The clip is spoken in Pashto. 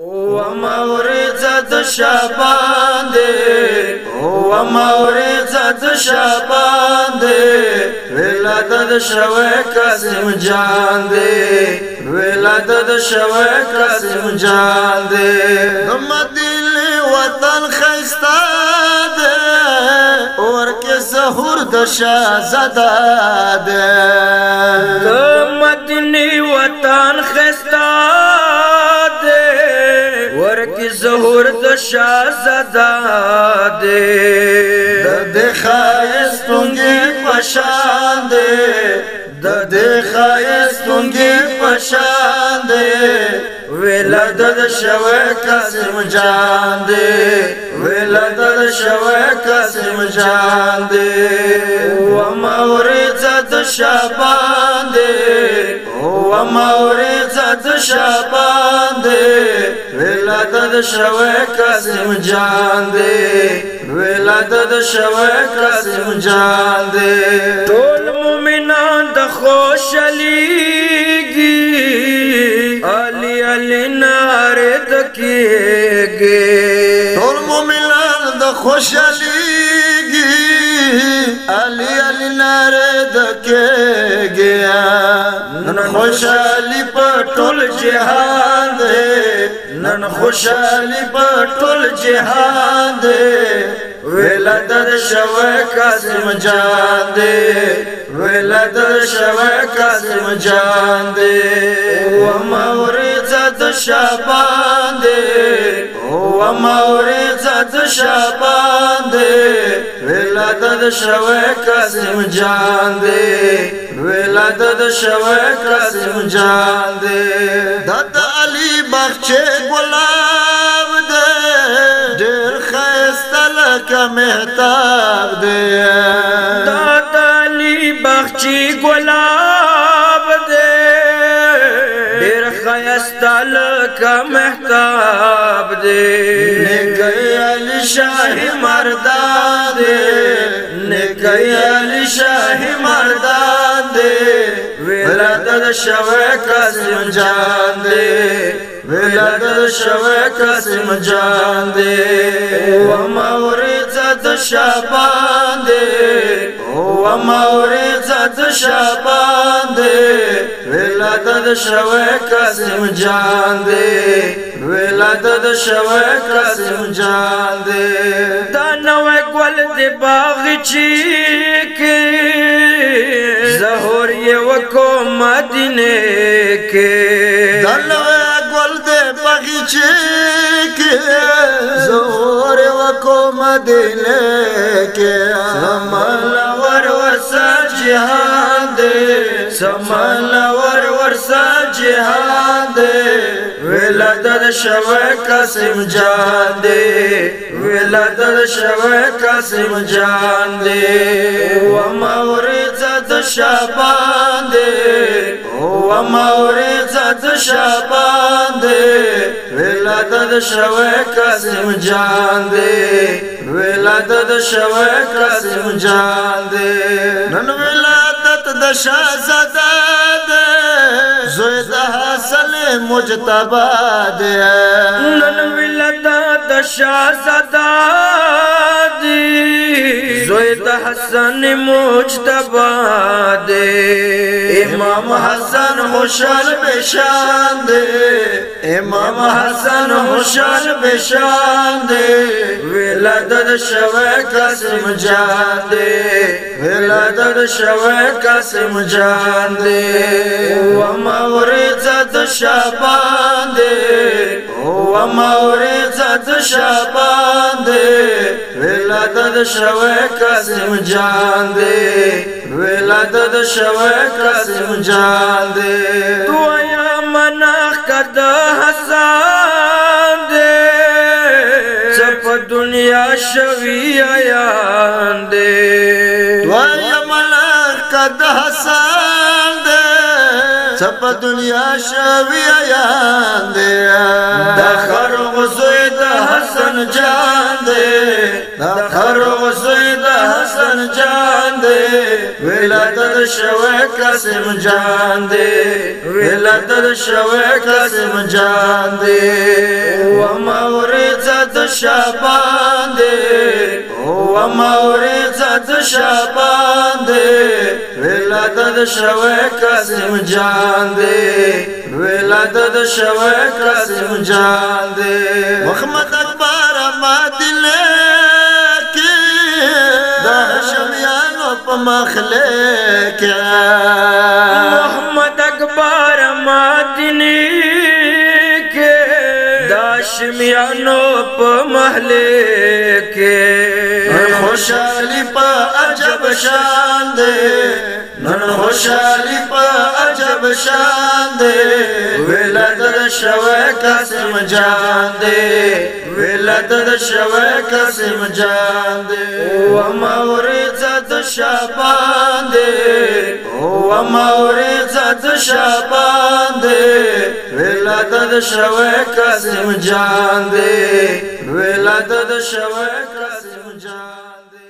ومورزة شعبان دي ومورزة شعبان دي ولادت شوي قاسم جان دي ولادت شوي قاسم جان دي مدينة وطن خيستا دي ورك سهور د شاهزاده دي مدينة وطن خيستا ورکی ظهور د شاهزاده د خایستونګي پشان ده د خایستونګي پشان ده ولادت شوی قاسم جان ده ولادت شوی قاسم جان ده ومورزة شعبان ده ومورزة شعبان ده ولادت شوی قاسم جان ده ولادت شوی قاسم جان ده ټول مومنان د خوشاليږي علي علي ناره دکېږي ټول مومنان د خوشاليږي علي علي ناره دکېږي نن خوشالي په ټول جهان ده نن خوشالي په ټول جهان ده ولادت شوی قاسم جان ده ولادت شوی قاسم جان ده ومورزة شعبان ده ومورزة شعبان ده ولادت شوی قاسم جان ده ولادت شوی قاسم جان ده دادا علی بخچه گلاب ده ډېر ښایسته لکه مهتاب ده دادا علی بخچه گلاب ده ډېر ښایسته لکه مهتاب ده نګی علی شاهي مردان ده نګی علی شاهي مردان ده ولادت شوی قاسم جان ده ولادت شوی قاسم جان ده ومورزة شعبان ده ومورزة شعبان ده ولادت شوی قاسم جان ده ولادت شوی قاسم جان ده دا نوی گل دی باغچی کې ظهور یې وکړو مدینه کې دا نوی گل دی باغچی کې ظهور یې وکړو مدینه کې سمال ورسا جهان دی سمال ورسا جهان دی ولادت شوی قاسم جان ده ولادت شوی قاسم جان ده ومورزة شعبان ده ومورزة شعبان ده ولادت شوی قاسم جان ده ولادت شوی قاسم جان ده نن ولادت د شاهزاده ده زوی د حسن مجتبی ده نن ولادت د شاهزاده ده زوی د حسن مجتبی ده امام حسن خوشحال بشان ده امام حسن خوشحال بشان ده ولادت شوی قاسم جان ده ولادت شوی قاسم جان ده ومورزة شعبان ده ومورزة شعبان ده ولادت شوی قاسم جان ده ولادت شوی قاسم جان ده دعایا مناخ کد حسان ده چپ دنیا شوی آیان ده دعایا مناخ کد حسان ده چپ دنیا شوی آیان ده دا خرغ زوی د حسن جان ده دا خرغ زوی د حسن جان ده ولادت شوی قاسم جان ده ولادت شوی قاسم جان ده ومورز د شعبان دے ومورز د شعبان دے ولادت شوه قاسم جان دے ولادت شوه قاسم جان دے محمد اکبر مادل کے دا شمیانو پا مخلے کے محمد اکبر مادل کے دا شمیانو پا محلے کے خوشحالی پا عجب شان دے نن خوشحالی پا عجب شان دے ولادت شوه قاسم جان دے ولادت شوه قاسم جان دے ومورز د شعبان دے ومورز د شعبان دے ولادت شوه قاسم جان دے ولادت شوه قاسم جان دے